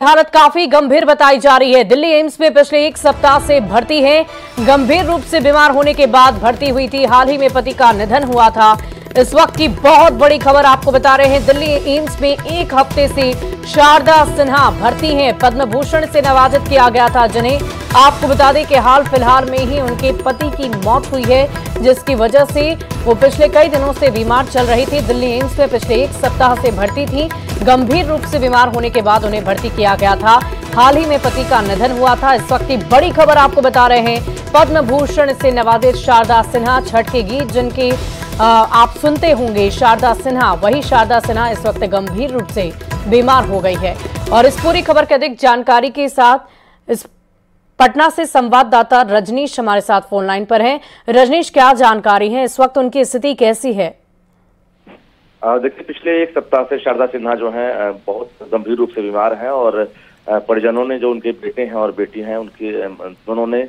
हालत काफी गंभीर बताई जा रही है। दिल्ली एम्स में पिछले एक सप्ताह से भर्ती हैं। गंभीर रूप से बीमार होने के बाद भर्ती हुई थी। हाल ही में पति का निधन हुआ था। इस वक्त की बहुत बड़ी खबर आपको बता रहे हैं। दिल्ली एम्स में एक हफ्ते से शारदा सिन्हा भर्ती हैं। पद्म भूषण से नवाजित किया गया था, जिन्हें आपको बता दें कि हाल फिलहाल में ही उनके पति की मौत हुई है, जिसकी वजह से वो पिछले कई दिनों से बीमार चल रही थी। दिल्ली एम्स में पिछले एक सप्ताह से भर्ती थी। गंभीर रूप से बीमार होने के बाद उन्हें भर्ती किया गया था। हाल ही में पति का निधन हुआ था। इस वक्त की बड़ी खबर आपको बता रहे हैं। पद्म भूषण से नवाजित शारदा सिन्हा, छठ के गीत जिनके आप सुनते होंगे, शारदा सिन्हा, वही शारदा सिन्हा इस वक्त गंभीर रूप से बीमार हो गई है। और इस पूरी खबर की अधिक जानकारी के साथ इस पटना से संवाददाता रजनीश हमारे साथ फोन लाइन पर हैं। रजनीश, क्या जानकारी है, इस वक्त उनकी स्थिति कैसी है? देखिए, पिछले एक सप्ताह से शारदा सिन्हा जो है बहुत गंभीर रूप से बीमार हैं और परिजनों ने, जो उनके बेटे हैं और बेटी हैं, उनके दोनों ने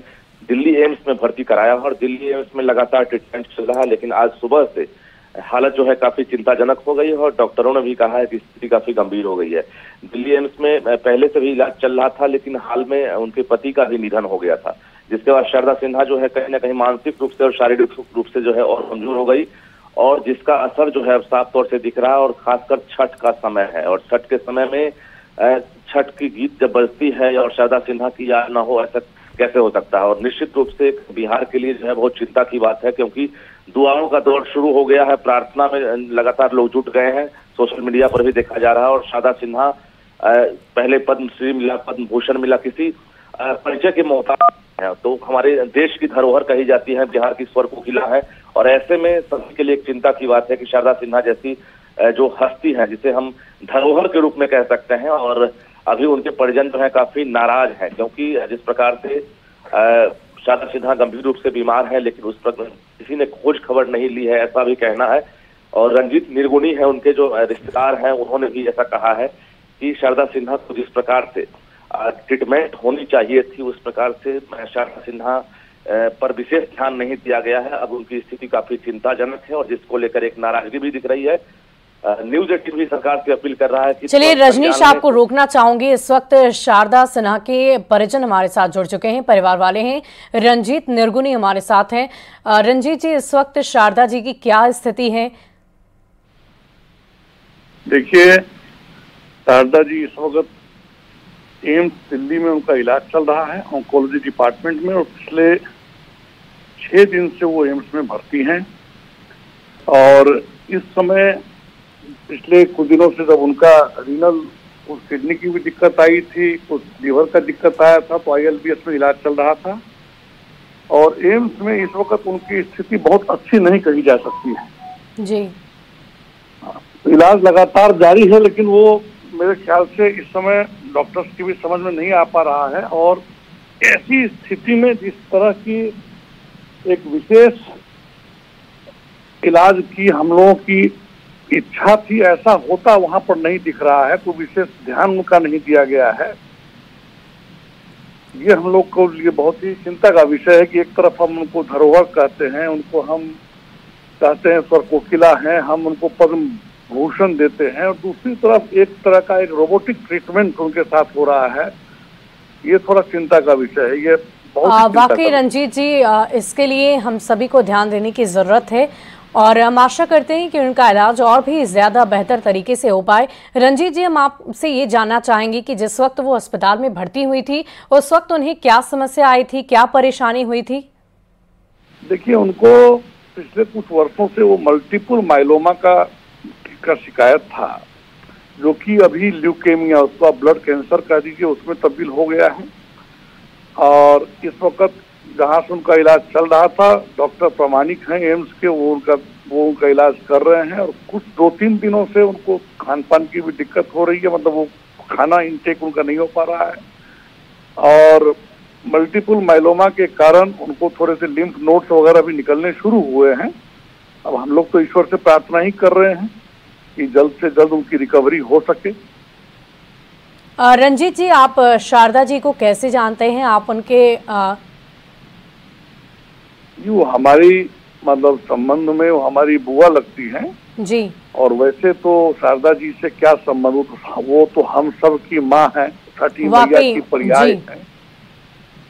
दिल्ली एम्स में भर्ती कराया और दिल्ली एम्स में लगातार ट्रीटमेंट चल रहा है। लेकिन आज सुबह से हालत जो है काफी चिंताजनक हो गई है और डॉक्टरों ने भी कहा है कि स्थिति काफी गंभीर हो गई है। दिल्ली एम्स में पहले से भी इलाज चल रहा था, लेकिन हाल में उनके पति का भी निधन हो गया था, जिसके बाद शारदा सिन्हा जो है कहीं ना कहीं मानसिक रूप से और शारीरिक रूप से जो है और कमजोर हो गई, और जिसका असर जो है अब साफ तौर से दिख रहा है। और खासकर छठ का समय है और छठ के समय में छठ की गीत जब बजती है और शारदा सिन्हा की याद ना हो, ऐसा कैसे हो सकता है। और निश्चित रूप से बिहार के लिए जो है बहुत चिंता की बात है, क्योंकि दुआओं का दौर शुरू हो गया है। प्रार्थना में लगातार लोग जुट गए हैं, सोशल मीडिया पर भी देखा जा रहा है। और शारदा सिन्हा पहले पद्मश्री मिला, पद्म भूषण मिला, किसी परिचय के मोहताज है। तो हमारे देश की धरोहर कही जाती है, बिहार की स्वर कोकिला है। और ऐसे में सभी के लिए एक चिंता की बात है कि शारदा सिन्हा जैसी जो हस्ती है, जिसे हम धरोहर के रूप में कह सकते हैं, और अभी उनके परिजन जो है काफी नाराज हैं, क्योंकि जिस प्रकार से शारदा सिन्हा गंभीर रूप से बीमार है, लेकिन उस पर किसी ने खोज खबर नहीं ली है, ऐसा भी कहना है। और रंजीत निर्गुणी है, उनके जो रिश्तेदार हैं, उन्होंने भी ऐसा कहा है कि शारदा सिन्हा को जिस प्रकार से ट्रीटमेंट होनी चाहिए थी, उस प्रकार से शारदा सिन्हा पर विशेष ध्यान नहीं दिया गया है। अब उनकी स्थिति काफी चिंताजनक है और जिसको लेकर एक नाराजगी भी दिख रही है। न्यूज 18 भी सरकार से अपील कर रहा है कि चलिए रजनीश, आपको रोकना चाहूंगी। इस वक्त शारदा सिन्हा के परिजन हमारे साथ जुड़ चुके हैं, परिवार वाले हैं। रंजीत निर्गुणी हमारे साथ हैं। रंजीत जी, इस वक्त शारदा जी की क्या स्थिति है? देखिए, शारदा जी इस वक्त एम्स दिल्ली में उनका इलाज चल रहा है, ऑन्कोलॉजी डिपार्टमेंट में, और पिछले 6 दिन से वो एम्स में भर्ती हैं। और इस समय पिछले कुछ दिनों से जब उनका रीनल, कुछ किडनी की भी दिक्कत आई थी, कुछ लीवर का दिक्कत आया था, तो ILBS में इलाज चल रहा था। और एम्स में इस वक्त उनकी स्थिति बहुत अच्छी नहीं कही जा सकती है जी। इलाज लगातार जारी है, लेकिन वो मेरे ख्याल से इस समय डॉक्टर्स की भी समझ में नहीं आ पा रहा है। और ऐसी स्थिति में जिस तरह की एक विशेष इलाज की हम लोगों की इच्छा थी, ऐसा होता वहां पर नहीं दिख रहा है। कोई विशेष ध्यान उनका नहीं दिया गया है। ये हम लोग को लिए बहुत ही चिंता का विषय है कि एक तरफ हम उनको धरोहर कहते हैं, उनको हम कहते हैं स्वर कोकिला हैं, हम उनको पद्म भूषण देते हैं, और दूसरी तरफ एक तरह का एक रोबोटिक ट्रीटमेंट उनके साथ हो रहा है। ये थोड़ा चिंता का विषय है। ये वाकई रंजीत जी, इसके लिए हम सभी को ध्यान देने की जरूरत है और हम आशा करते हैं कि उनका इलाज और भी ज्यादा बेहतर तरीके से हो पाए। रंजीत जी, हम आपसे ये जानना चाहेंगे कि जिस वक्त वो अस्पताल में भर्ती हुई थी, उस वक्त उन्हें क्या समस्या आई थी, क्या परेशानी हुई थी? देखिए, उनको पिछले कुछ वर्षों से वो मल्टीपल माइलोमा का शिकायत था, जो कि अभी ल्यूकेमिया, उसका ब्लड कैंसर कह दीजिए, उसमें तब्दील हो गया है। और इस वक्त जहाँ से उनका इलाज चल रहा था, डॉक्टर प्रामाणिक हैं एम्स के, वो उनका इलाज कर रहे हैं। और कुछ 2-3 दिनों से उनको खान पान की भी दिक्कत हो रही है, मतलब वो खाना इंटेक उनका नहीं हो पा रहा है। और मल्टीपल माइलोमा के कारण उनको थोड़े से लिम्फ नोड्स वगैरह भी निकलने शुरू हुए हैं। अब हम लोग तो ईश्वर से प्रार्थना ही कर रहे हैं कि जल्द से जल्द उनकी रिकवरी हो सके। रंजीत जी, आप शारदा जी को कैसे जानते हैं? आप उनके वो हमारी मतलब संबंध में वो हमारी बुआ लगती हैं जी। और वैसे तो शारदा जी से क्या संबंध, वो तो हम सब की माँ है। छठी मैया की पर्याय है।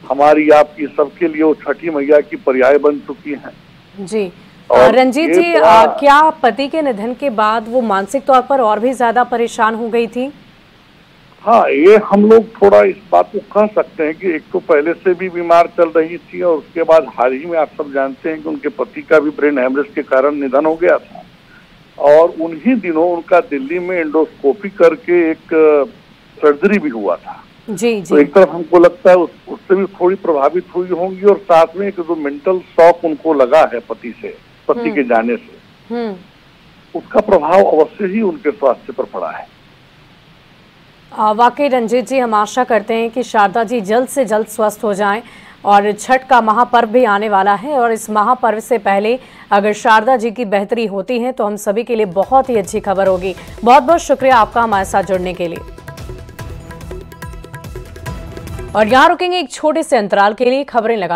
हमारी आपकी सबके लिए वो छठी मैया की पर्याय बन चुकी हैं। जी रंजीत जी, क्या पति के निधन के बाद वो मानसिक तौर पर और भी ज्यादा परेशान हो गई थी? हाँ, ये हम लोग थोड़ा इस बात को कह सकते हैं कि एक तो पहले से भी बीमार चल रही थी और उसके बाद हाल ही में आप सब जानते हैं कि उनके पति का भी ब्रेन हेमरेज के कारण निधन हो गया था और उन्हीं दिनों उनका दिल्ली में एंडोस्कोपी करके एक सर्जरी भी हुआ था। जी। तो एक तरफ हमको लगता है उससे भी थोड़ी प्रभावित हुई होंगी और साथ में एक जो मेंटल शॉक उनको लगा है पति के जाने से, उसका प्रभाव अवश्य ही उनके स्वास्थ्य पर पड़ा है। वाकई रंजीत जी, हम आशा करते हैं कि शारदा जी जल्द से जल्द स्वस्थ हो जाएं और छठ का महापर्व भी आने वाला है और इस महापर्व से पहले अगर शारदा जी की बेहतरी होती है तो हम सभी के लिए बहुत ही अच्छी खबर होगी। बहुत बहुत शुक्रिया आपका हमारे साथ जुड़ने के लिए। और यहाँ रुकेंगे एक छोटे से अंतराल के लिए, खबरें लगा